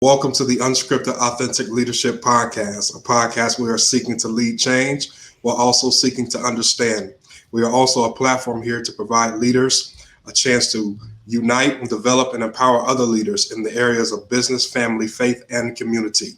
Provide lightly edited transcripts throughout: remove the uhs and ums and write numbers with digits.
Welcome to the Unscripted Authentic Leadership Podcast, a podcast we are seeking to lead change while also seeking to understand. We are also a platform here to provide leaders a chance to unite and develop and empower other leaders in the areas of business, family, faith, and community.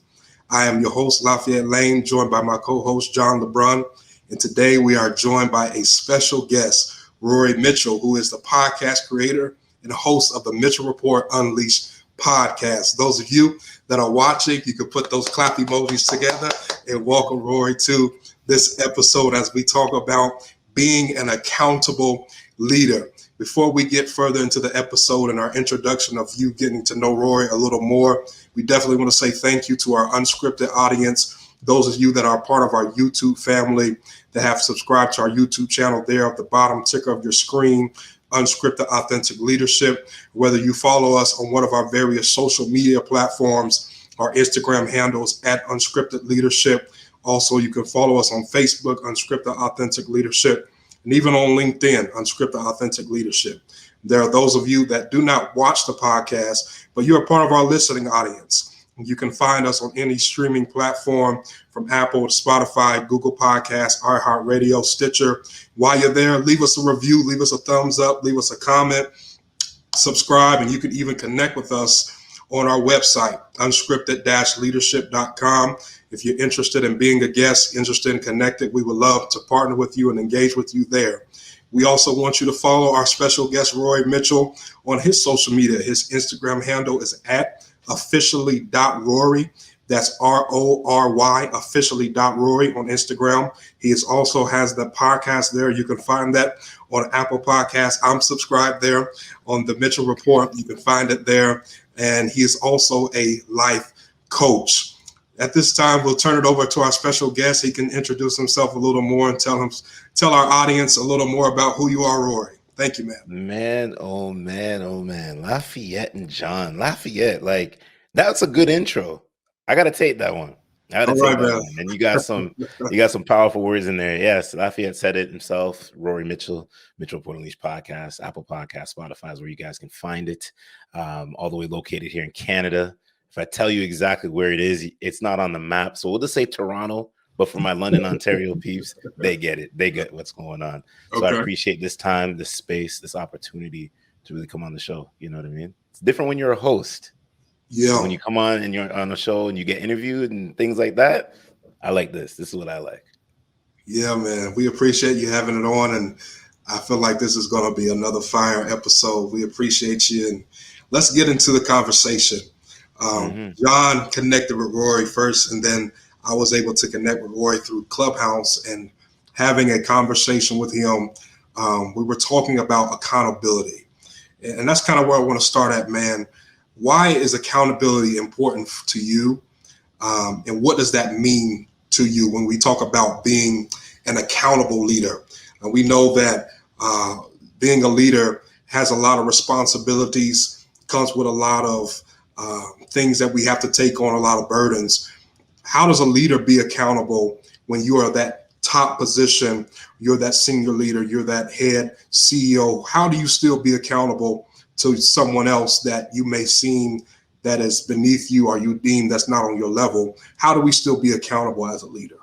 I am your host, Lafayette Lane, joined by my co-host, John LeBrun. And today we are joined by a special guest, Rory Mitchell, who is the podcast creator and host of the Mitchell Report Unleashed podcast. Those of you that are watching, you can put those clap emojis together and welcome Rory to this episode as we talk about being an accountable leader. Before we get further into the episode and our introduction of you getting to know Rory a little more, we definitely want to say thank you to our unscripted audience. Those of you that are part of our YouTube family that have subscribed to our YouTube channel there at the bottom ticker of your screen, Unscripted Authentic Leadership. Whether you follow us on one of our various social media platforms, our Instagram handles at Unscripted Leadership. Also, you can follow us on Facebook, Unscripted Authentic Leadership, and even on LinkedIn, Unscripted Authentic Leadership. There are those of you that do not watch the podcast, but you're a part of our listening audience. You can find us on any streaming platform from Apple to Spotify, Google Podcasts, iHeart Radio, Stitcher. While you're there, leave us a review, leave us a thumbs up, leave us a comment, subscribe, and you can even connect with us on our website, unscripted-leadership.com. If you're interested in being a guest, interested in connected, we would love to partner with you and engage with you there. We also want you to follow our special guest, Rory Mitchell, on his social media. His Instagram handle is at officially.rory. That's RORY, officially.rory on Instagram. He also has the podcast there. You can find that on Apple Podcasts. I'm subscribed there on the Mitchell Report. You can find it there. And he is also a life coach. At this time, we'll turn it over to our special guest. He can introduce himself a little more and tell our audience a little more about who you are, Rory. Thank you, man. Man, oh man, oh man. Lafayette and John. Lafayette, like that's a good intro. I gotta take that one. All right, man. And you got some powerful words in there. Yes, Lafayette said it himself. Rory Mitchell, Mitchell Report Unleashed podcast, Apple Podcast, Spotify is where you guys can find it. All the way located here in Canada. If I tell you exactly where it is, it's not on the map. So we'll just say Toronto. But for my London, Ontario peeps, they get it. They get what's going on. So Okay. I appreciate this time, this space, this opportunity to really come on the show. You know what I mean? It's different when you're a host. Yeah. When you come on and you're on a show and you get interviewed and things like that, I like this. This is what I like. Yeah, man. We appreciate you having it on. And I feel like this is going to be another fire episode. We appreciate you. And let's get into the conversation. John connected with Rory first, and then I was able to connect with Rory through Clubhouse and having a conversation with him. We were talking about accountability. And that's kind of where I want to start at, man. Why is accountability important to you? And what does that mean to you when we talk about being an accountable leader? And we know that being a leader has a lot of responsibilities, comes with a lot of things that we have to take on, a lot of burdens. How does a leader be accountable when you are that top position, you're that senior leader, you're that head CEO? How do you still be accountable to someone else that you may seem that is beneath you or you deem that's not on your level? How do we still be accountable as a leader?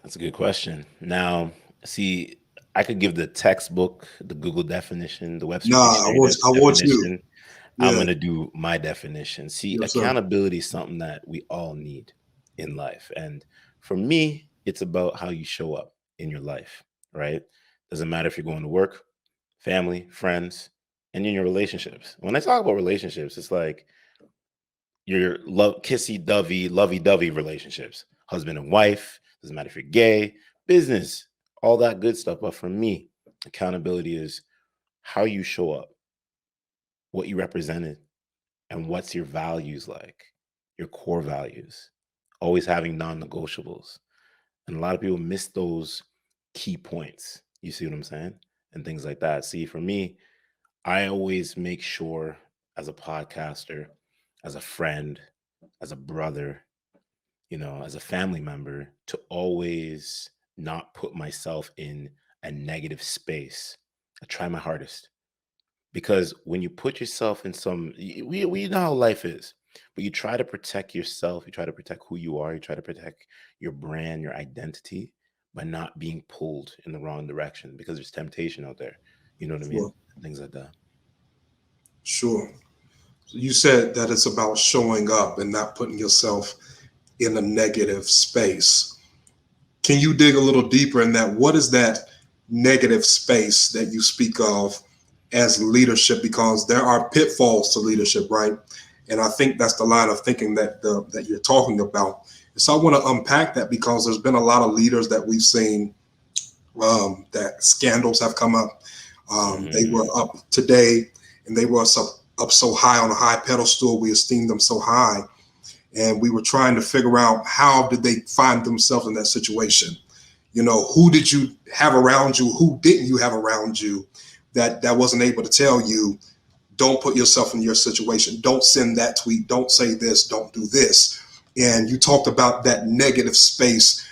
That's a good question. Now, see, I could give the textbook, the Google definition, the Webster Dictionary definition. I'm going to do my definition. See, Yes, accountability is something that we all need in life. And for me, it's about how you show up in your life, right? Doesn't matter if you're going to work, family, friends, and in your relationships. When I talk about relationships, it's like your kissy-dovey, lovey-dovey relationships, husband and wife, doesn't matter if you're gay, business, all that good stuff. But for me, accountability is how you show up, what you represented, and what's your values like, your core values, always having non-negotiables. And a lot of people miss those key points. You see what I'm saying? And things like that. See, for me, I always make sure as a podcaster, as a friend, as a brother, as a family member, to always not put myself in a negative space. I try my hardest. Because when you put yourself in we know how life is. but you try to protect yourself, you try to protect who you are, you try to protect your brand, your identity, by not being pulled in the wrong direction, because there's temptation out there. You know what I mean? Sure. Things like that. Sure. You said that it's about showing up and not putting yourself in a negative space. Can you dig a little deeper in that? What is that negative space that you speak of as leadership? Because there are pitfalls to leadership, right? And I think that's the line of thinking that you're talking about. So I want to unpack that, because there's been a lot of leaders that we've seen, that scandals have come up. They were Mhm. up today, and they were up so high on a high pedestal. We esteemed them so high, and we were trying to figure out how did they find themselves in that situation. Who did you have around you? Who didn't you have around you that wasn't able to tell you, don't put yourself in your situation. Don't send that tweet. Don't say this. Don't do this. And you talked about that negative space,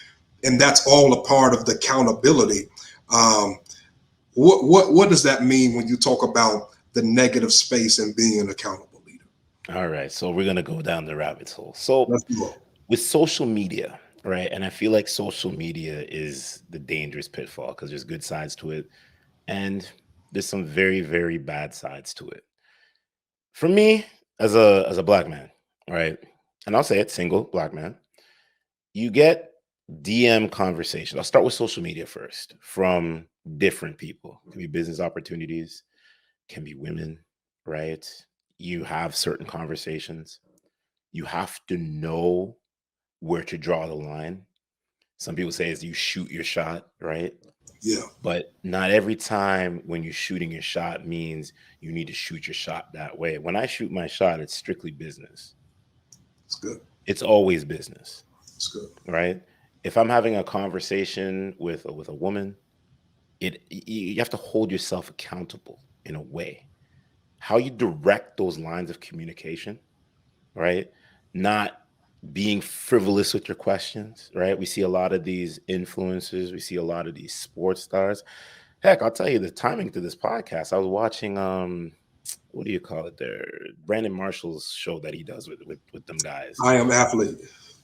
and that's all a part of the accountability. Um, what does that mean when you talk about the negative space and being an accountable leader? All right, so we're gonna go down the rabbit hole. So Let's do it. with social media, right? And I feel like social media is the dangerous pitfall, because there's good sides to it, and there's some very, very bad sides to it. For me, as a black man, right? And I'll say it, single black man, you get DM conversation. I'll start with social media first, from different people. It can be business opportunities, can be women, right? You have certain conversations. You have to know where to draw the line. Some people say is you shoot your shot, right? Yeah, But not every time when you're shooting your shot means you need to shoot your shot that way. When I shoot my shot, it's strictly business. it's good. It's always business, It's good. right? If I'm having a conversation with a woman, you have to hold yourself accountable in a way. How you direct those lines of communication, right? Not being frivolous with your questions, right? We see a lot of these influencers, we see a lot of these sports stars. Heck, I'll tell you the timing to this podcast. I was watching what do you call it there? Brandon Marshall's show that he does with them guys. I am athlete.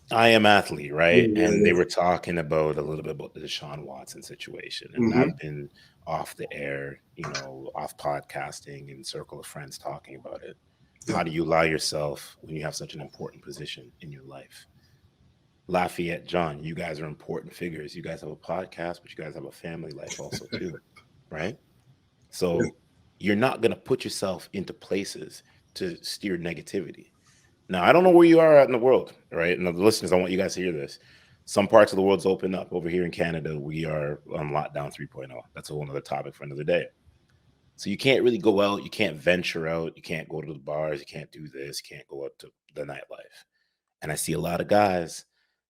I am athlete, Yeah, right? yeah, And they yeah. were talking about a little bit about the Deshaun Watson situation. And Mm-hmm. I've been off the air, off podcasting and circle of friends talking about it. Yeah. How do you allow yourself when you have such an important position in your life? Lafayette, John, you guys are important figures. You guys have a podcast, but you guys have a family life also too, right? Yeah. So you're not going to put yourself into places to steer negativity. Now, I don't know where you are at in the world, right? And the listeners, I want you guys to hear this. Some parts of the world's open up. Over here in Canada, we are on lockdown 3.0. That's a whole other topic for another day. So you can't really go out. You can't venture out. You can't go to the bars. You can't do this. You can't go out to the nightlife. And I see a lot of guys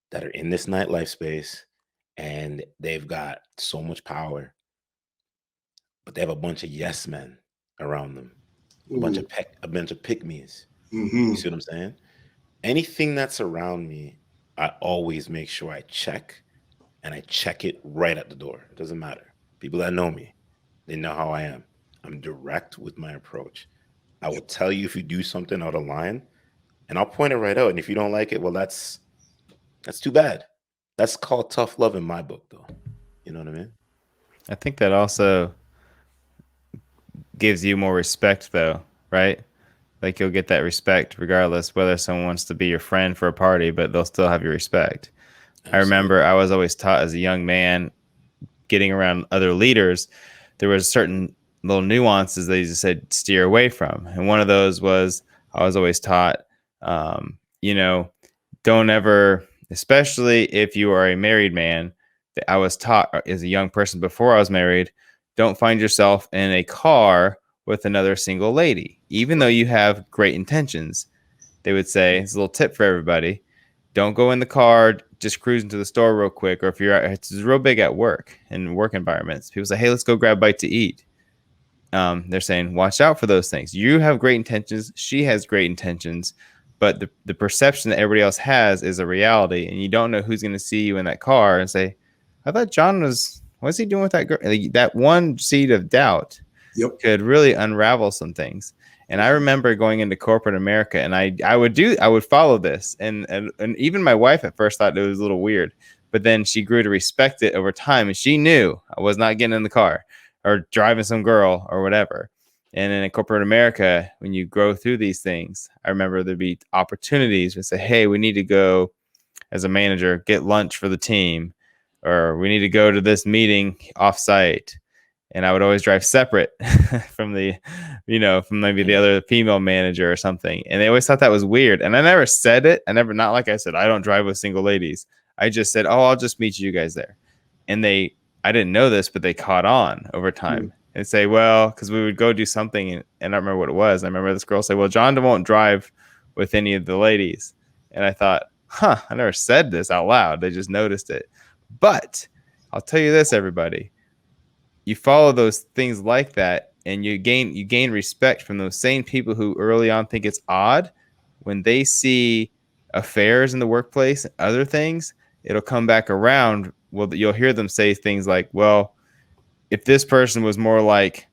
that are in this nightlife space, and they've got so much power, but they have a bunch of yes men around them, Ooh. a bunch of pick me's. Mm-hmm. You see what I'm saying? Anything that's around me, I always make sure I check, and I check it right at the door. It doesn't matter. People that know me, they know how I am. I'm direct with my approach. I will tell you if you do something out of line, and I'll point it right out. And if you don't like it, well, that's too bad. That's called tough love in my book, though. You know what I mean? I think that also gives you more respect, though, right? Like you'll get that respect regardless whether someone wants to be your friend for a party, but they'll still have your respect. I Absolutely. remember I was always taught as a young man, getting around other leaders, there was certain little nuances they just said steer away from. And one of those was I was always taught, you know, don't ever, especially if you are a married man, that I was taught as a young person before I was married, don't find yourself in a car with another single lady, even though you have great intentions. They would say, it's a little tip for everybody. Don't go in the car, just cruise into the store real quick. Or if you're, it's real big at work and work environments. People say, hey, let's go grab a bite to eat. They're saying, watch out for those things. You have great intentions. She has great intentions. But the perception that everybody else has is a reality. And you don't know who's going to see you in that car and say, I thought John what's he doing with that girl? Like, that one seed of doubt Yep. could really unravel some things. And I remember going into corporate America, and I would follow this, and even my wife at first thought it was a little weird, but then she grew to respect it over time, and she knew I was not getting in the car or driving some girl or whatever. And in corporate America, when you grow through these things, I remember there'd be opportunities to say, hey, we need to go as a manager, get lunch for the team, or we need to go to this meeting offsite. And I would always drive separate from the, from maybe the other female manager or something. And they always thought that was weird. And I never said it. Not like I said, I don't drive with single ladies. I just said, oh, I'll just meet you guys there. And I didn't know this, but they caught on over time and say, well, because we would go do something. And I don't remember what it was. I remember this girl say, well, John won't drive with any of the ladies. And I thought, I never said this out loud. They just noticed it. But I'll tell you this, everybody. You follow those things like that, and you gain respect from those same people who early on think it's odd. When they see affairs in the workplace and other things, it'll come back around. Well, you'll hear them say things like, well, if this person was more like,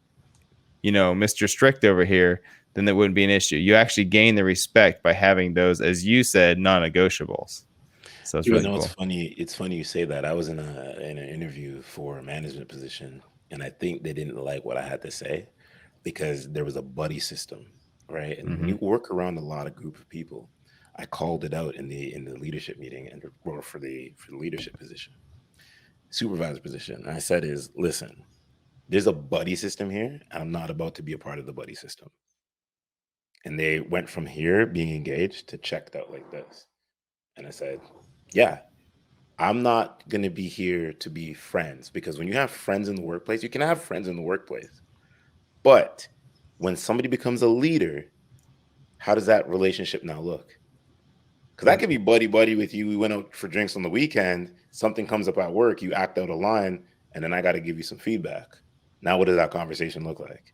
Mr. Strict over here, then that wouldn't be an issue. You actually gain the respect by having those, as you said, non-negotiables. So it's really cool. It's funny. It's funny you say that. I was in an interview for a management position, and I think they didn't like what I had to say because there was a buddy system, right? And when you work around a lot of group of people, I called it out in the leadership meeting and for the leadership position, supervisor position. And I said, listen, there's a buddy system here, and I'm not about to be a part of the buddy system. And they went from here being engaged to checked out like this. And I said, yeah, I'm not going to be here to be friends, because when you have friends in the workplace, you can have friends in the workplace. But when somebody becomes a leader, how does that relationship now look? Because I could be buddy with you. We went out for drinks on the weekend. Something comes up at work. You act out of line, and then I got to give you some feedback. Now, what does that conversation look like?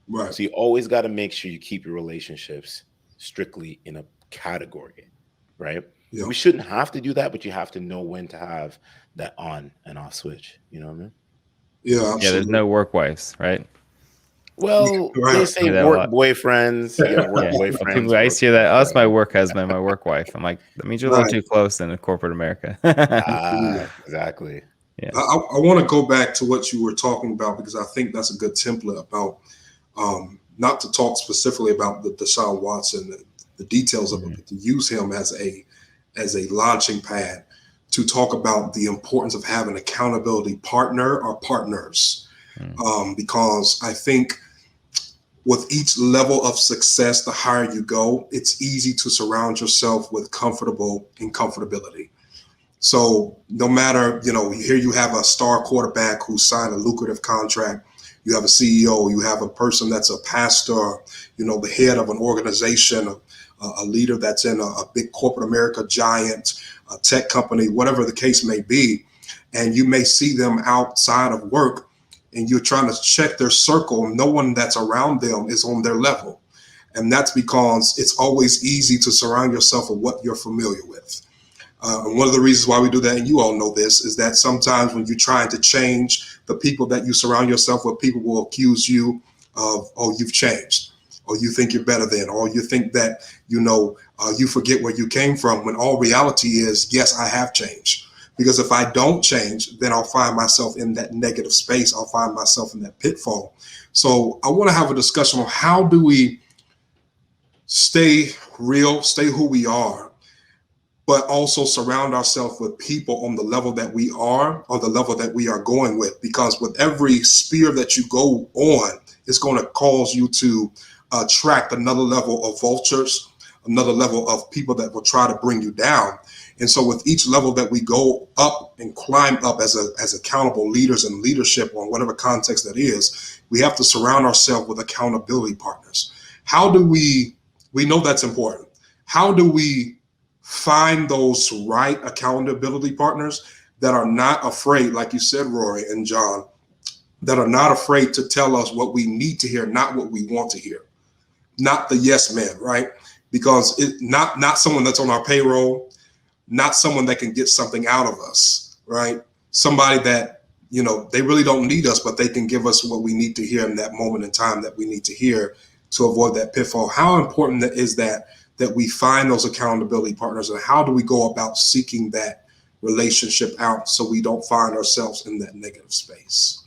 Right. So you always got to make sure you keep your relationships strictly in a category, right? Yeah. We shouldn't have to do that, but you have to know when to have that on and off switch. You know what I mean? Yeah, absolutely. Yeah, there's no work wives, right? Well, they say work boyfriends. Yeah, work boyfriends. People, I used to hear that. Oh, that's my work husband, my work wife. I'm like, that means you're a little too close in corporate America. Exactly. Yeah. I want to go back to what you were talking about, because I think that's a good template about, not to talk specifically about the Deshaun Watson, the details of it, but to use him as a launching pad to talk about the importance of having an accountability partner or partners. Because I think with each level of success, the higher you go, it's easy to surround yourself with comfortability. So no matter, here you have a star quarterback who signed a lucrative contract. You have a CEO, you have a person that's a pastor, the head of an organization, a leader that's in a big corporate America giant, a tech company, whatever the case may be. And you may see them outside of work and you're trying to check their circle. No one that's around them is on their level. And that's because it's always easy to surround yourself with what you're familiar with. And one of the reasons why we do that, and you all know this, is that sometimes when you're trying to change the people that you surround yourself with, people will accuse you of, oh, you've changed, or you think you're better than, or you think that, you forget where you came from, when all reality is, yes, I have changed. Because if I don't change, then I'll find myself in that negative space. I'll find myself in that pitfall. So I want to have a discussion on how do we stay real, stay who we are, but also surround ourselves with people on the level that we are, or the level that we are going with. Because with every sphere that you go on, it's going to cause you to attract another level of vultures, another level of people that will try to bring you down. And so with each level that we go up and climb up as accountable leaders and leadership, or whatever context that is, we have to surround ourselves with accountability partners. How do we know that's important. How do we find those right accountability partners that are not afraid, like you said, Rory and John, that are not afraid to tell us what we need to hear, not what we want to hear, not the yes man, right? Because not someone that's on our payroll, not someone that can get something out of us, right? Somebody that, they really don't need us, but they can give us what we need to hear in that moment in time that we need to hear to avoid that pitfall. How important is that we find those accountability partners, and how do we go about seeking that relationship out so we don't find ourselves in that negative space?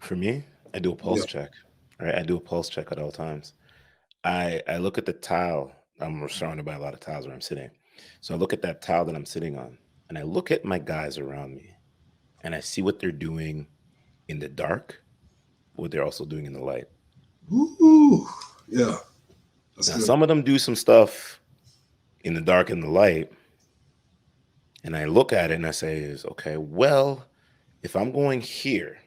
For me, I do a pulse check. Right, I do a pulse check at all times. I look at the tile. I'm surrounded by a lot of tiles where I'm sitting. So I look at that tile that I'm sitting on, and I look at my guys around me, and I see what they're doing in the dark, what they're also doing in the light. Ooh, yeah. That's Now, good. some of them do some stuff in the dark and the light, and I look at it and I say, okay, well, if I'm going here,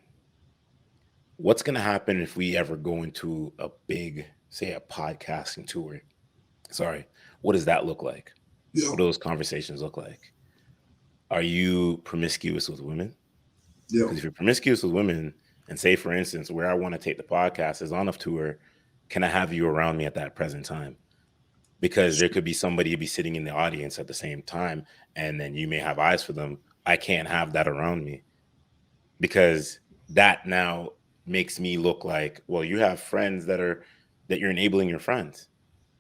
what's going to happen if we ever go into a big, say, a podcasting tour? Sorry, what does that look like? Yeah. What do those conversations look like? Are you promiscuous with women? Yeah. Because if you're promiscuous with women, and say, for instance, where I want to take the podcast is on a tour, can I have you around me at that present time? Because there could be somebody be sitting in the audience at the same time, and then you may have eyes for them. I can't have that around me, because that now makes me look like, well, you have friends that you're enabling your friends,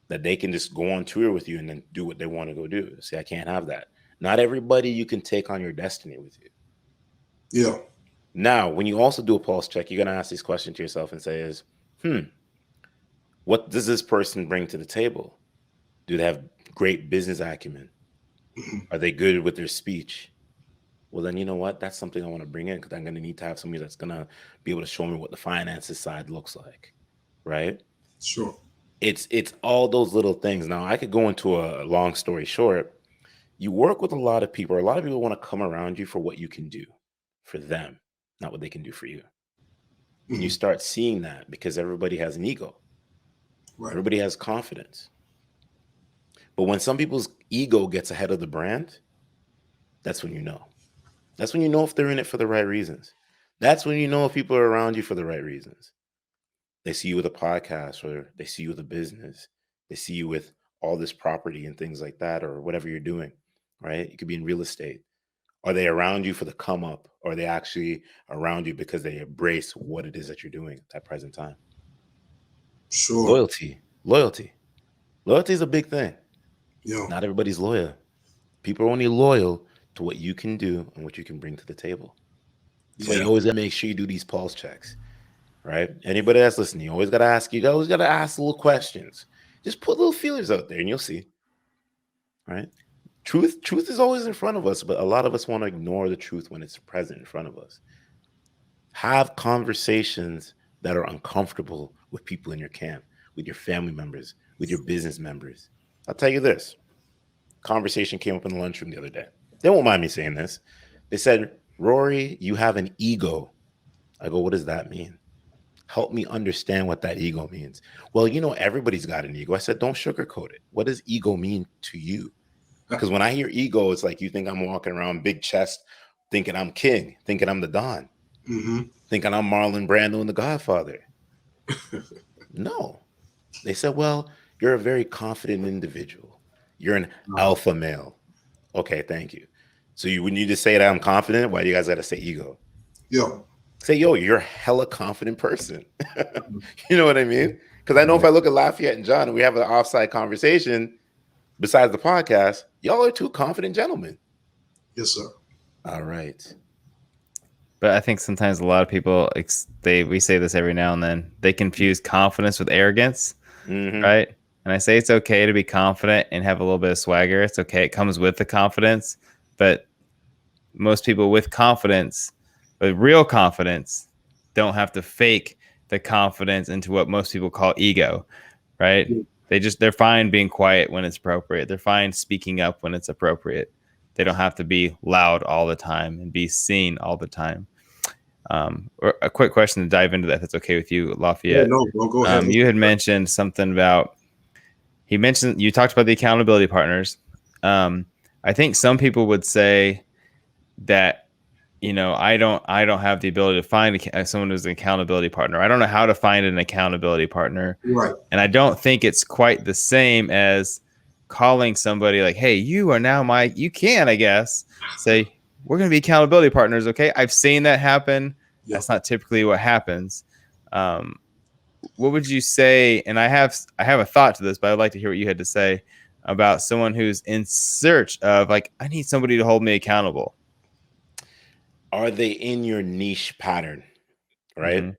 that they can just go on tour with you and then do what they want to go do. See, I can't have that. Not everybody you can take on your destiny with you. Yeah. Now, when you also do a pulse check, you're going to ask these questions to yourself and say what does this person bring to the table? Do they have great business acumen? Are they good with their speech? Well, then you know what? That's something I want to bring in, because I'm going to need to have somebody that's going to be able to show me what the finances side looks like, right? Sure. It's all those little things. Now, I could go into a long story short. You work with a lot of people. A lot of people want to come around you for what you can do for them, not what they can do for you. And you start seeing that because everybody has an ego. Right. Everybody has confidence. But when some people's ego gets ahead of the brand, that's when you know. That's when you know if they're in it for the right reasons. That's when you know if people are around you for the right reasons. They see you with a podcast, or they see you with a business. They see you with all this property and things like that, or whatever you're doing, right? You could be in real estate. Are they around you for the come up? Or are they actually around you because they embrace what it is that you're doing at that present time? Sure. Loyalty is a big thing. Yeah. Not everybody's loyal. People are only loyal to what you can do and what you can bring to the table. So you always gotta make sure you do these pulse checks, right? Anybody that's listening, you always gotta ask little questions. Just put little feelers out there and you'll see. Right? Truth is always in front of us, but a lot of us want to ignore the truth when it's present in front of us. Have conversations that are uncomfortable with people in your camp, with your family members, with your business members. I'll tell you this. Conversation came up in the lunchroom the other day. They won't mind me saying this. They said, Rory, you have an ego. I go, what does that mean? Help me understand what that ego means. Well, everybody's got an ego. I said, don't sugarcoat it. What does ego mean to you? Because when I hear ego, it's like you think I'm walking around big chest, thinking I'm king, thinking I'm the Don, thinking I'm Marlon Brando and the Godfather. No. They said, well, you're a very confident individual. You're an alpha male. Okay, thank you. So when you just say that I'm confident, why do you guys got to say ego? Yeah. Say, you're a hella confident person. You know what I mean? Because I know if I look at Lafayette and John and we have an offside conversation, besides the podcast, y'all are two confident gentlemen. Yes, sir. All right. But I think sometimes a lot of people, we say this every now and then, they confuse confidence with arrogance, right? And I say it's okay to be confident and have a little bit of swagger. It's okay. It comes with the confidence. But most people with confidence, with real confidence, don't have to fake the confidence into what most people call ego, right? They're fine being quiet when it's appropriate. They're fine speaking up when it's appropriate. They don't have to be loud all the time and be seen all the time. Or a quick question to dive into that, if it's okay with you, Lafayette. No, go ahead. You had mentioned something about, you talked about the accountability partners. I think some people would say that, I don't have the ability to find someone who's an accountability partner. I don't know how to find an accountability partner. Right. And I don't think it's quite the same as calling somebody like, hey, you are now you can, I guess, say, we're going to be accountability partners. Okay. I've seen that happen. Yep. That's not typically what happens. what would you say? And I have a thought to this, but I'd like to hear what you had to say about someone who's in search of, like, I need somebody to hold me accountable. Are they in your niche pattern, right?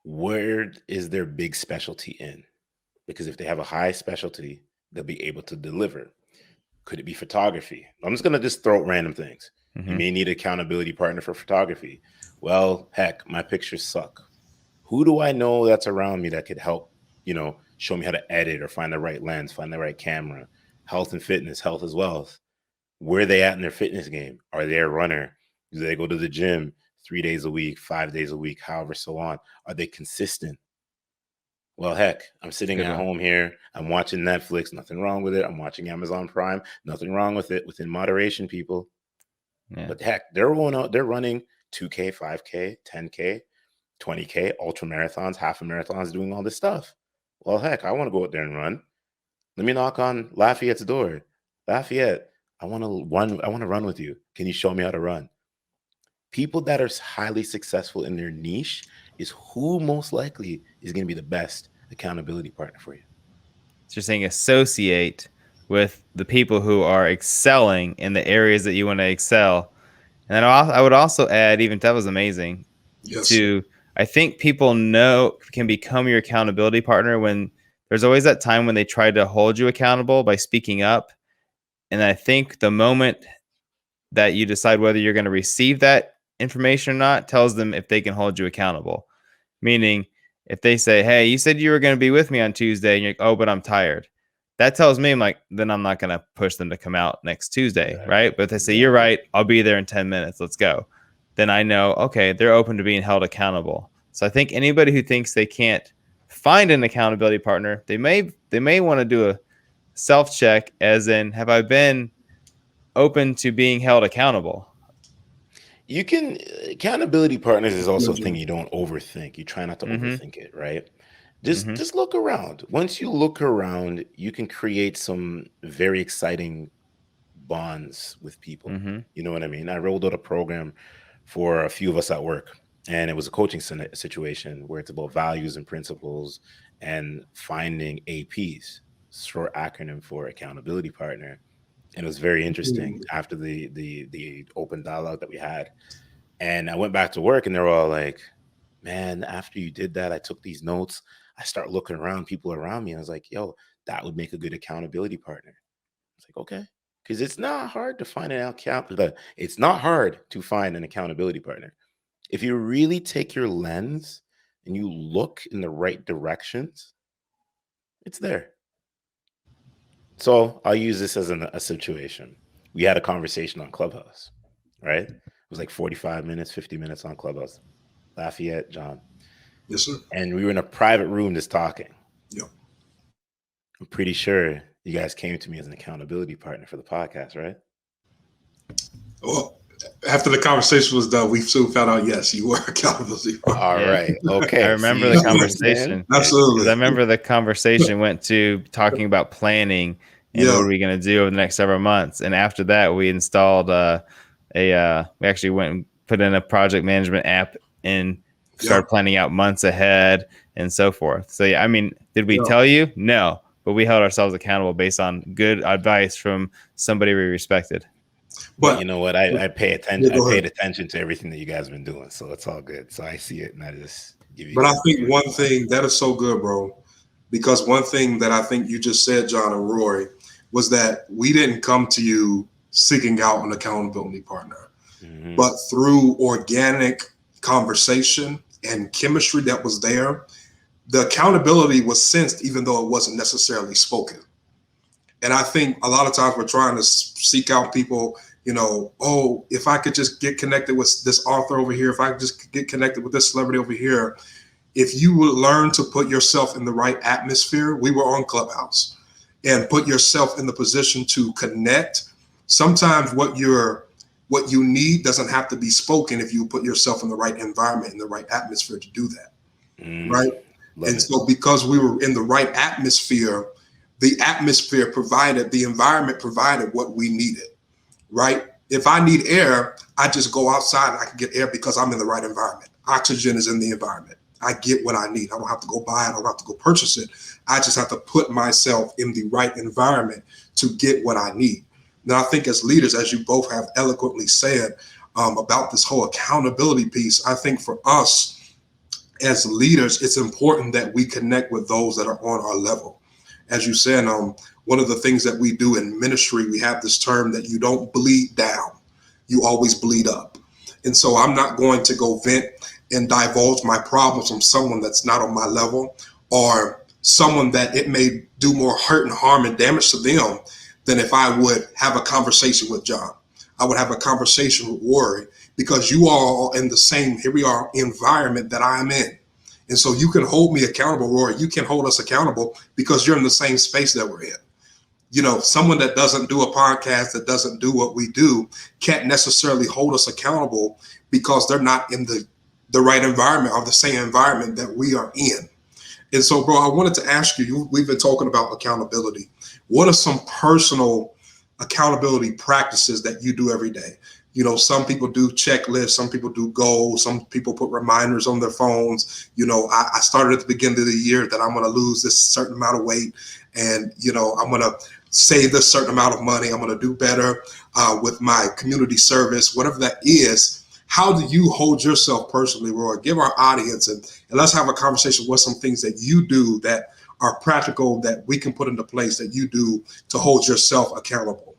Where is their big specialty in? Because if they have a high specialty, they'll be able to deliver. Could it be photography? I'm just going to just throw out random things. You may need an accountability partner for photography. Well, heck, my pictures suck. Who do I know that's around me that could help, show me how to edit or find the right lens, find the right camera? Health and fitness, health as wealth. Where are they at in their fitness game? Are they a runner? Do they go to the gym 3 days a week, 5 days a week, however so on? Are they consistent? Well, heck, I'm sitting at home here. I'm watching Netflix. Nothing wrong with it. I'm watching Amazon Prime. Nothing wrong with it. Within moderation, people. Yeah. But heck, they're going out. They're running 2K, 5K, 10K, 20K, ultra marathons, half a marathons, doing all this stuff. Well, heck, I want to go out there and run. Let me knock on Lafayette's door. Lafayette, I want to run. I want to run with you. Can you show me how to run? People that are highly successful in their niche is who most likely is going to be the best accountability partner for you. So you're saying associate with the people who are excelling in the areas that you want to excel. And then I would also add, even that was amazing, I think people can become your accountability partner when there's always that time when they try to hold you accountable by speaking up. And I think the moment that you decide whether you're going to receive that information or not tells them if they can hold you accountable. Meaning, if they say, hey, you said you were going to be with me on Tuesday, and you're like, oh, but I'm tired. That tells me, then I'm not going to push them to come out next Tuesday, right? But if they say, you're right, I'll be there in 10 minutes, let's go. Then I know, okay, they're open to being held accountable. So I think anybody who thinks they can't find an accountability partner, they may want to do a self-check, as in, have I been open to being held accountable? Accountability partners is also a thing you don't overthink. You try not to overthink it, right? Just look around. Once you look around, you can create some very exciting bonds with people. You know what I mean? I rolled out a program for a few of us at work, and it was a coaching situation where it's about values and principles and finding APs, short acronym for accountability partner. And it was very interesting after the open dialogue that we had. And I went back to work, and they were all like, man, after you did that, I took these notes. I start looking around, people around me. And I was like, yo, that would make a good accountability partner. I was like, okay. Because it's not hard to find an accountability partner. If you really take your lens and you look in the right directions, it's there. So I'll use this as a situation. We had a conversation on Clubhouse, right? It was like 45 minutes, 50 minutes on Clubhouse. Lafayette, John. Yes, sir. And we were in a private room just talking. Yeah. I'm pretty sure you guys came to me as an accountability partner for the podcast, right? Well, after the conversation was done, we soon found out, yes, you were accountability partner. All right. Okay. I remember the conversation. Absolutely. I remember the conversation went to talking about planning and what are we going to do over the next several months. And after that, we installed we actually went and put in a project management app and started planning out months ahead and so forth. So, yeah, I mean, did we tell you? No, but we held ourselves accountable based on good advice from somebody we respected. But you know what? I pay attention. I paid attention to everything that you guys have been doing. So it's all good. So I see it and I just give you. But I think one thing that is so good, bro, because one thing that I think you just said, John and Rory, was that we didn't come to you seeking out an accountability partner, but through organic conversation and chemistry that was there, the accountability was sensed, even though it wasn't necessarily spoken. And I think a lot of times we're trying to seek out people, oh, if I could just get connected with this author over here, if I could just get connected with this celebrity over here. If you would learn to put yourself in the right atmosphere, we were on Clubhouse, and put yourself in the position to connect. Sometimes what you need doesn't have to be spoken if you put yourself in the right environment, in the right atmosphere to do that. Right. So because we were in the right atmosphere, the environment provided what we needed. Right. If I need air, I just go outside and I can get air because I'm in the right environment. Oxygen is in the environment. I get what I need. I don't have to go buy it. I don't have to go purchase it. I just have to put myself in the right environment to get what I need. Now, I think as leaders, as you both have eloquently said about this whole accountability piece, I think for us as leaders, it's important that we connect with those that are on our level. As you said, one of the things that we do in ministry, we have this term that you don't bleed down, you always bleed up. And so I'm not going to go vent and divulge my problems from someone that's not on my level, or someone that it may do more hurt and harm and damage to them than if I would have a conversation with John. I would have a conversation with Rory, because you all are in the same, here we are, environment that I'm in. And so you can hold me accountable, Rory. You can hold us accountable because you're in the same space that we're in. You know, someone that doesn't do a podcast, that doesn't do what we do, can't necessarily hold us accountable because they're not in the right environment or the same environment that we are in. And so, bro, I wanted to ask you, we've been talking about accountability. What are some personal accountability practices that you do every day? You know, some people do checklists, some people do goals, some people put reminders on their phones. You know, I started at the beginning of the year that I'm going to lose this certain amount of weight, and, you know, I'm going to save this certain amount of money. I'm going to do better with my community service, whatever that is. How do you hold yourself personally, Roy? Give our audience and let's have a conversation. What some things that you do that are practical that we can put into place that you do to hold yourself accountable?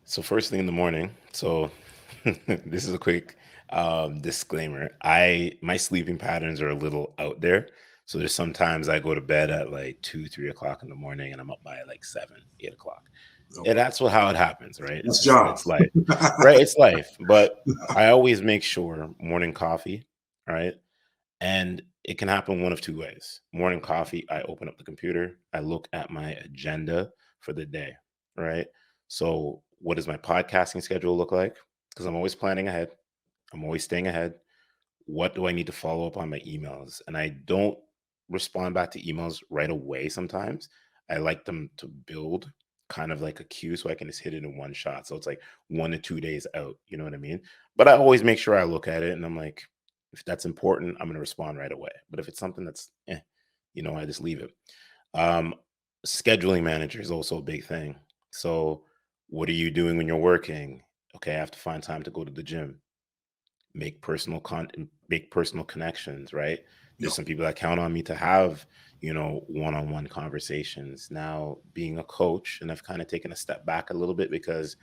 So first thing in the morning. So this is a quick disclaimer. My sleeping patterns are a little out there. So there's sometimes I go to bed at like 2, 3 o'clock in the morning, and I'm up by like 7, 8 o'clock. Okay. And that's how it happens, right? That's John. It's life, right? It's life. But I always make sure morning coffee, right? And it can happen one of two ways. Morning coffee, I open up the computer, I look at my agenda for the day, right? So what does my podcasting schedule look like? Because I'm always planning ahead. I'm always staying ahead. What do I need to follow up on my emails? And I don't respond back to emails right away sometimes. I like them to build kind of like a queue so I can just hit it in one shot. So it's like 1 to 2 days out. You know what I mean? But I always make sure I look at it and I'm like, if that's important, I'm going to respond right away. But if it's something that's, I just leave it. Um, Scheduling manager is also a big thing. So what are you doing when you're working? Okay, I have to find time to go to the gym, make personal connections, right? There's some people that count on me to have, one-on-one conversations. Now, being a coach, and I've kind of taken a step back a little bit because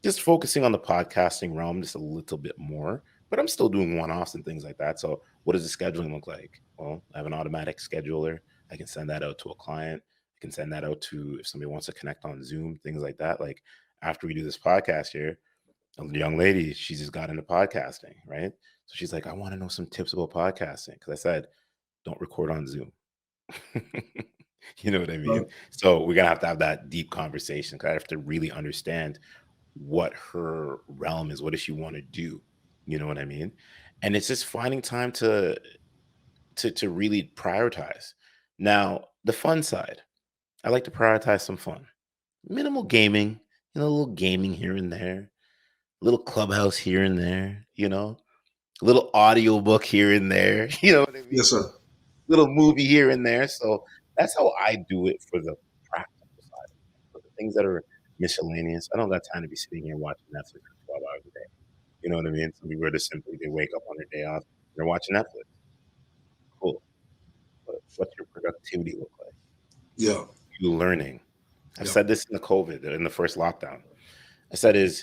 just focusing on the podcasting realm just a little bit more, but I'm still doing one-offs and things like that. So what does the scheduling look like? Well, I have an automatic scheduler. I can send that out to a client. I can send that out to if somebody wants to connect on Zoom, things like that. Like after we do this podcast here, a young lady, she just got into podcasting, right? So she's like, I want to know some tips about podcasting. Because I said, don't record on Zoom. You know what I mean? Right. So we're going to have that deep conversation because I have to really understand what her realm is. What does she want to do? You know what I mean? And it's just finding time to really prioritize. Now, the fun side, I like to prioritize some fun. Minimal gaming, a little gaming here and there, a little clubhouse here and there, a little audiobook here and there, you know what I mean? Yes, sir. Little movie here and there. So that's how I do it for the practical side. For the things that are miscellaneous, I don't got time to be sitting here watching Netflix for 12 hours a day. You know what I mean? Some people are just simply, they wake up on their day off, they're watching Netflix. Cool. But what's your productivity look like? Yeah. You learning. I've Yeah. said this in the first lockdown. I said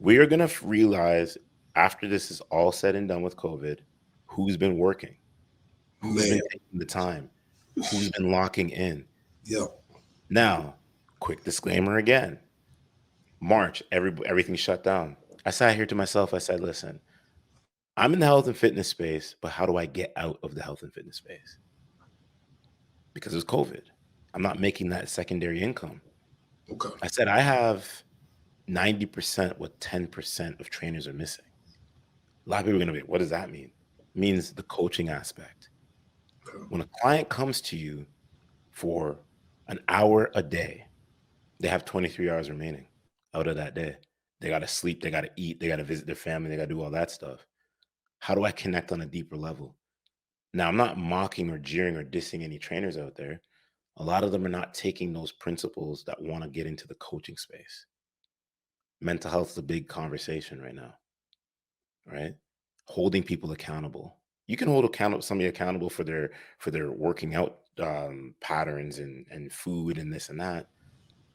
we are going to realize after this is all said and done with COVID, who's been working, who's been taking the time, who's been locking in. Yeah. Now, quick disclaimer again. March, everything shut down. I sat here to myself. I said, listen, I'm in the health and fitness space, but how do I get out of the health and fitness space? Because it's COVID. I'm not making that secondary income. Okay. I said, I have 90% what 10% of trainers are missing. A lot of people are going to be, what does that mean? It means the coaching aspect. Okay. When a client comes to you for an hour a day, they have 23 hours remaining out of that day. They got to sleep, they got to eat, they got to visit their family, they got to do all that stuff. How do I connect on a deeper level? Now, I'm not mocking or jeering or dissing any trainers out there. A lot of them are not taking those principles that want to get into the coaching space. Mental health is a big conversation right now, right? Holding people accountable. You can hold somebody accountable for their working out patterns and food and this and that,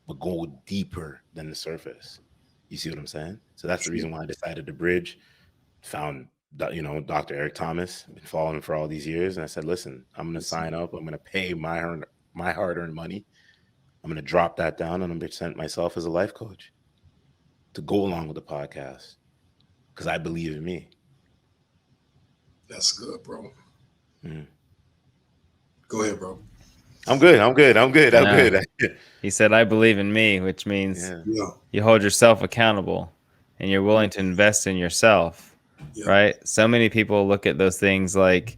but go deeper than the surface. You see what I'm saying? So that's the reason why I decided to bridge. Found Dr. Eric Thomas, been following him for all these years, and I said, listen, I'm going to sign up. I'm going to pay my hard-earned money. I'm going to drop that down, and I'm going to present myself as a life coach to go along with the podcast because I believe in me. That's good, bro. Mm. Go ahead, bro. I'm good. He said, I believe in me, which means you hold yourself accountable and you're willing to invest in yourself, right? So many people look at those things like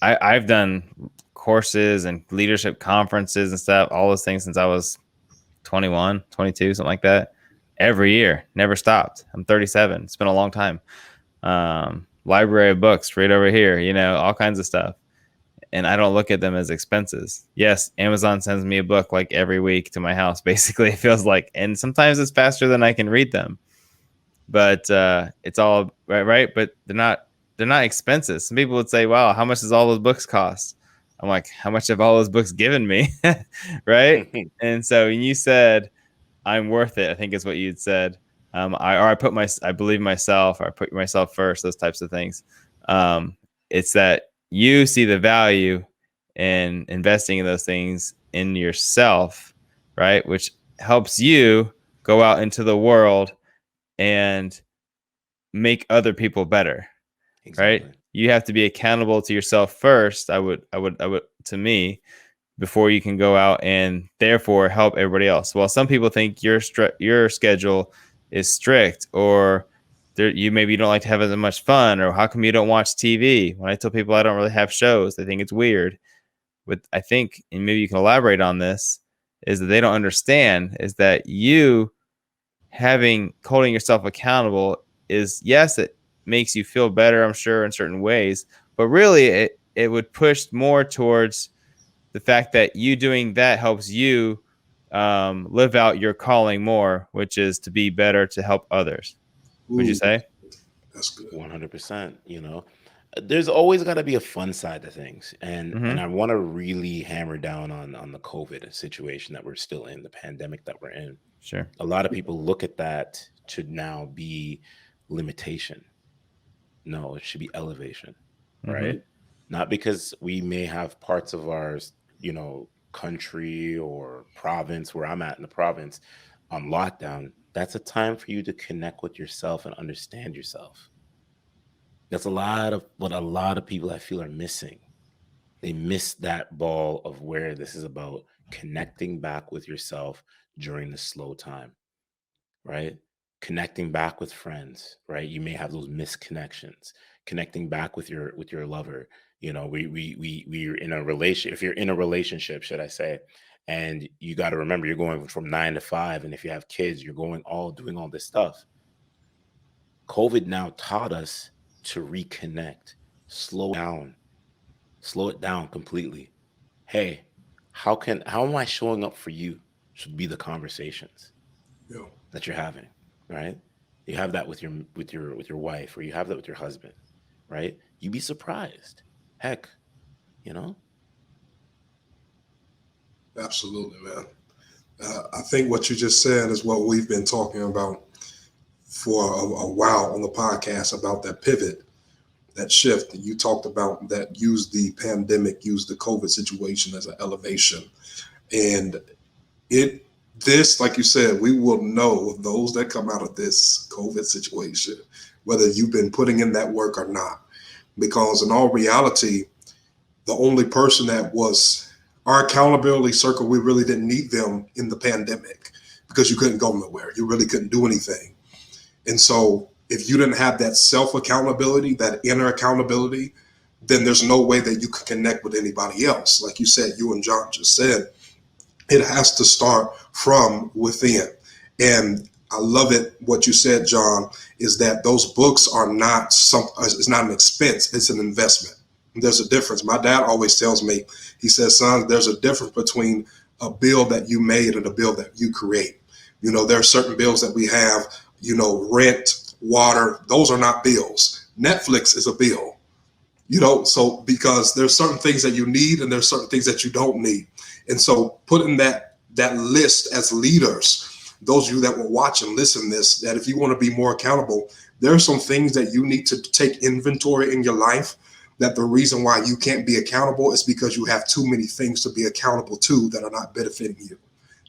I've done courses and leadership conferences and stuff, all those things since I was 21, 22, something like that. Every year, never stopped. I'm 37. It's been a long time. Library of books right over here, all kinds of stuff. And I don't look at them as expenses. Yes, Amazon sends me a book like every week to my house, basically, it feels like. And sometimes it's faster than I can read them. But it's all right. But they're not expensive. Some people would say, wow, how much does all those books cost? I'm like, how much have all those books given me? Right? And so when you said, I'm worth it, I think is what you'd said. I believe myself, or I put myself first, those types of things. It's that you see the value in investing in those things in yourself, right? Which helps you go out into the world and make other people better, right? You have to be accountable to yourself first. I would, to me, before you can go out and therefore help everybody else. Well, some people think your schedule is strict, or you don't like to have as much fun, or how come you don't watch TV? When I tell people I don't really have shows, they think it's weird. But I think, and maybe you can elaborate on this, is that they don't understand is that you holding yourself accountable is, yes, it makes you feel better, I'm sure, in certain ways, but really it would push more towards the fact that you doing that helps you live out your calling more, which is to be better, to help others. Would you say? That's good. 100%. There's always got to be a fun side to things, and I want to really hammer down on the COVID situation that we're still in, the pandemic that we're in. Sure. A lot of people look at that to now be limitation. No, it should be elevation, right? Not because we may have parts of our, country or province, where I'm at in the province, on lockdown. That's a time for you to connect with yourself and understand yourself. That's a lot of what a lot of people I feel are missing. They miss that ball of where this is about connecting back with yourself during the slow time, right? Connecting back with friends, right? You may have those missed connections. Connecting back with your lover. We're in a relation. If you're in a relationship, should I say, and you got to remember, you're going from 9 to 5, and if you have kids, you're doing all this stuff. COVID now taught us to reconnect, slow it down completely. Hey, how am I showing up for you? Should be the conversations that you're having, right? You have that with your wife, or you have that with your husband, right? You'd be surprised. Heck, Absolutely, man. I think what you just said is what we've been talking about for a while on the podcast, about that pivot, that shift. And you talked about that, use the COVID situation as an elevation. And this, like you said, we will know, those that come out of this COVID situation, whether you've been putting in that work or not. Because in all reality, the only person that was our accountability circle, we really didn't need them in the pandemic, because you couldn't go nowhere. You really couldn't do anything. And so if you didn't have that self-accountability, that inner accountability, then there's no way that you could connect with anybody else. Like you said, you and John just said, it has to start from within. And I love it. What you said, John, is that those books are not it's not an expense. It's an investment. There's a difference. My dad always tells me, he says, son, there's a difference between a bill that you made and a bill that you create. There are certain bills that we have, rent, water, those are not bills. Netflix is a bill, so because there's certain things that you need and there's certain things that you don't need. And so putting that list as leaders, those of you that will watch and listen this, that if you want to be more accountable, there are some things that you need to take inventory in your life, that the reason why you can't be accountable is because you have too many things to be accountable to that are not benefiting you.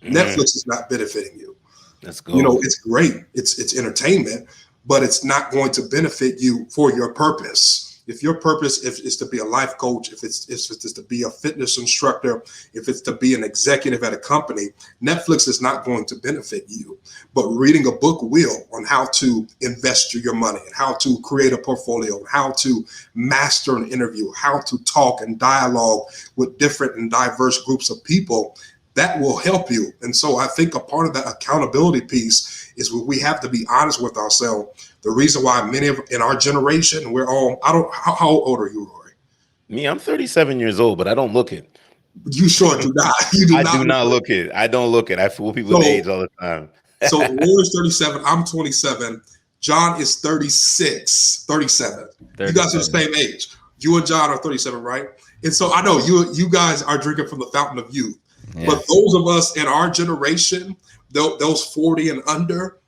Netflix is not benefiting you. Let's go. It's great. It's entertainment, but it's not going to benefit you for your purpose. If your purpose is to be a life coach, if it's to be a fitness instructor, if it's to be an executive at a company, Netflix is not going to benefit you. But reading a book will, on how to invest your money and how to create a portfolio, and how to master an interview, how to talk and dialogue with different and diverse groups of people, that will help you. And so I think a part of that accountability piece is we have to be honest with ourselves. The reason why many of in our generation, how old are you, Rory? Me, I'm 37 years old, but I don't look it. You sure do not. I do not look it. I don't look it. I fool people with age all the time. So Rory's 37. I'm 27. John is 36, 37. You guys are the same age. You and John are 37, right? And so I know you guys are drinking from the fountain of youth. Yes. But those of us in our generation, those 40 and under,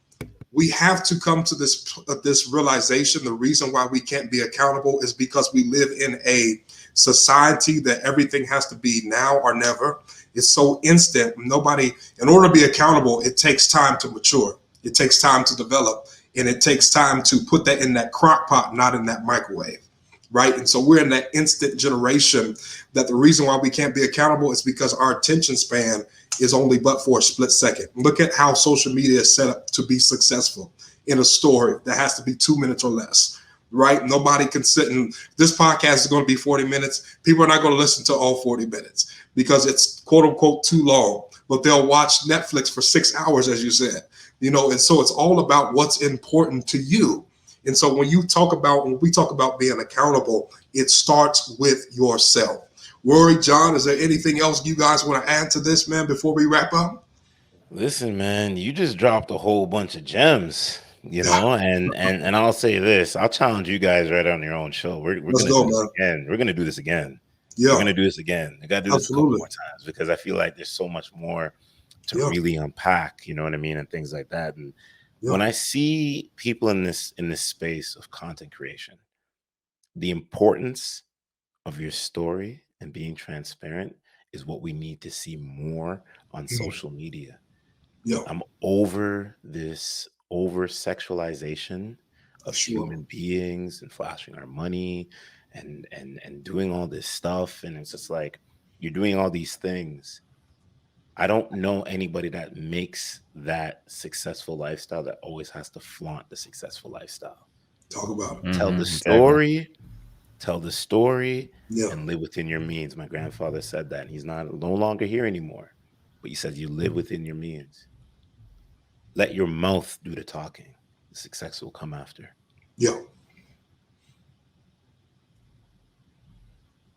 we have to come to this realization. The reason why we can't be accountable is because we live in a society that everything has to be now or never. It's so instant. In order to be accountable, it takes time to mature. It takes time to develop, and it takes time to put that in that crock pot, not in that microwave. Right. And so we're in that instant generation that the reason why we can't be accountable is because our attention span is only but for a split second. Look at how social media is set up to be successful in a story that has to be 2 minutes or less. Right. Nobody can sit and this podcast is going to be 40 minutes. People are not going to listen to all 40 minutes because it's quote unquote too long, but they'll watch Netflix for 6 hours, as you said, and so it's all about what's important to you. And so when we talk about being accountable, it starts with yourself. Rory, John, is there anything else you guys want to add to this, man, before we wrap up? Listen, man, you just dropped a whole bunch of gems, and I'll say this. I'll challenge you guys right on your own show. We're going to do this again. We're going to do this again. Yeah. We're going to do this again. I got to do this a couple more times because I feel like there's so much more to really unpack, you know what I mean, and things like that. And when I see people in this space of content creation, the importance of your story and being transparent is what we need to see more on social media. I'm over this over-sexualization of human beings and flashing our money and doing all this stuff. And it's just like, you're doing all these things. I don't know anybody that makes that successful lifestyle that always has to flaunt the successful lifestyle. Talk about it. Tell the story, and live within your means. My grandfather said that, and he's no longer here anymore. But he said you live within your means. Let your mouth do the talking. The success will come after. Yeah.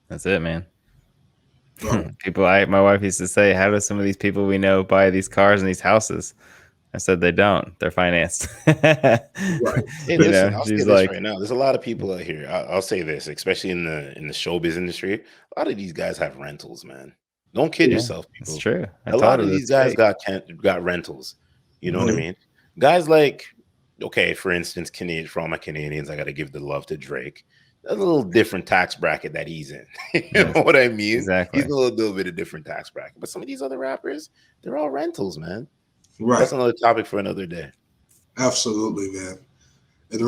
That's it, man. My wife used to say, how do some of these people we know buy these cars and these houses? I said they don't. They're financed. Right. Hey, listen, I'll say this right now. There's a lot of people out here. I'll say this, especially in the showbiz industry. A lot of these guys have rentals, man. Don't kid yourself, people. It's true. A lot of these guys got rentals. You know what I mean? Guys like, okay, for instance, for all my Canadians, I got to give the love to Drake. A little different tax bracket that he's in. You know what I mean? Exactly. He's a little bit of different tax bracket. But some of these other rappers, they're all rentals, man. Right. That's another topic for another day. Absolutely, man. And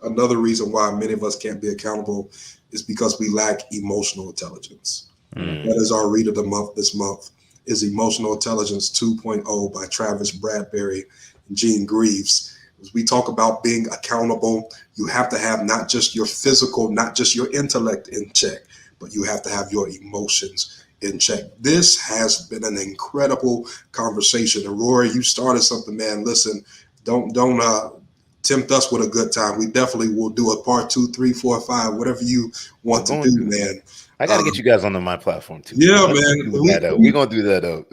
another reason why many of us can't be accountable is because we lack emotional intelligence. That is our read of the month this month, is Emotional Intelligence 2.0 by Travis Bradberry and Gene Greaves. As we talk about being accountable, you have to have not just your physical, not just your intellect in check, but you have to have your emotions in check. This has been an incredible conversation. And Rory, you started something, man. Listen, don't tempt us with a good time. We definitely will do a part 2, 3, 4, 5, whatever you want to Go and do, do that. man. I got to get you guys onto my platform too. Yeah, Let's man. do that out. We're going to do that out.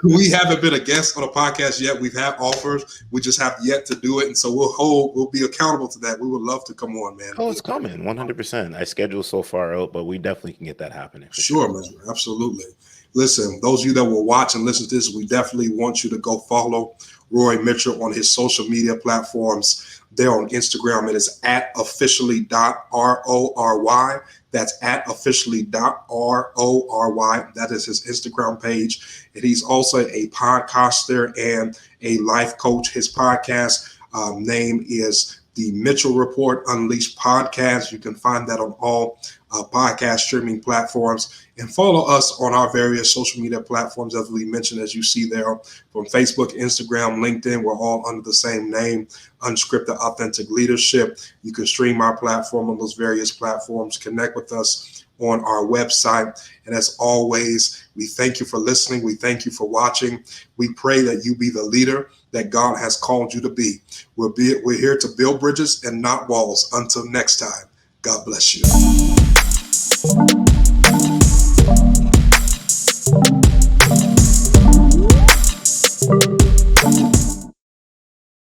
We haven't been a guest on a podcast yet. We've had offers. We just have yet to do it. And so we'll be accountable to that. We would love to come on, man. Oh, it's coming 100%. I scheduled so far out, but we definitely can get that happening. Sure, man. Absolutely. Listen, those of you that will watch and listen to this, we definitely want you to go follow Rory Mitchell on his social media platforms. There on Instagram, it is at officially.rory. That's at officially.rory. That is his Instagram page. And he's also a podcaster and a life coach. His podcast name is the Mitchell Report Unleashed podcast. You can find that on all podcast streaming platforms, and follow us on our various social media platforms, as we mentioned, as you see there, from Facebook, Instagram, LinkedIn. We're all under the same name, Unscripted Authentic Leadership. You can stream our platform on those various platforms, connect with us on our website. And as always, we thank you for listening. We thank you for watching. We pray that you be the leader that God has called you to be. We're here to build bridges and not walls. Until next time, God bless you.